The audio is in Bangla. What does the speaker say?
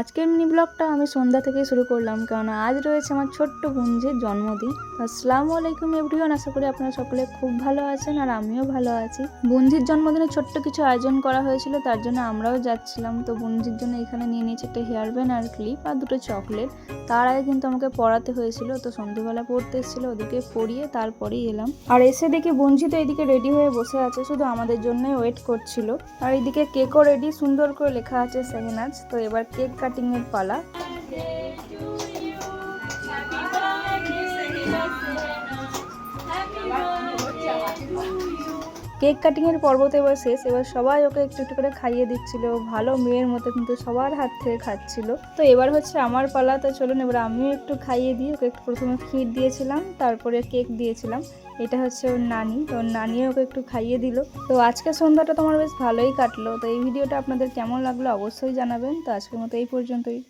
আজকের মিনি ব্লগটা আমি সন্ধ্যা থেকে শুরু করলাম, কারণ আজ রয়েছে আমার ছোট্ট বোনঝির জন্মদিন। আসসালামু আলাইকুম এভরিওয়ান, আশা করি আপনারা সকলে খুব ভালো আছেন আর আমিও ভালো আছি। বোনঝির জন্মদিনে ছোট্ট কিছু আয়োজন করা হয়েছিল, তার জন্য আমরাও যাচ্ছিলাম। তো বোনঝির জন্য এখানে নিয়ে নিয়েছে একটা হেয়ার ব্যান্ড আর ক্লিপ আর দুটো চকলেট। তার আগে কিন্তু আমাকে পড়াতে হয়েছিল, তো সন্ধ্যেবেলা পড়তে এসেছিলো, ওদেরকে পড়িয়ে তারপরেই এলাম। আর এসে দেখি বোনঝি তো এদিকে রেডি হয়ে বসে আছে, শুধু আমাদের জন্যই ওয়েট করছিল। আর এদিকে কেকও রেডি, সুন্দর করে লেখা আছে সেহেনাজ। তো এবার কেক কাটিং এর পালা। কেক কাটিং এর পর্ব তো এবার শেষ। এবার সবাই ওকে একটু একটু করে খাইয়ে দিচ্ছিল, ভালো মেয়ের মতো কিন্তু সবার হাত থেকে খাচ্ছিল। তো এবার হচ্ছে আমার পালা, তো চলুন এবার আমিও একটু খাইয়ে দিই ওকে। একটু প্রথমে ক্ষীর দিয়েছিলাম, তারপরে কেক দিয়েছিলাম। এটা হচ্ছে ওর নানি, তো ওর নানিও ওকে একটু খাইয়ে দিল। তো আজকে সন্ধ্যাটা তোমার বেশ ভালোই কাটলো। তো এই ভিডিওটা আপনাদের কেমন লাগলো অবশ্যই জানাবেন। তো আজকের মতো এই পর্যন্তই।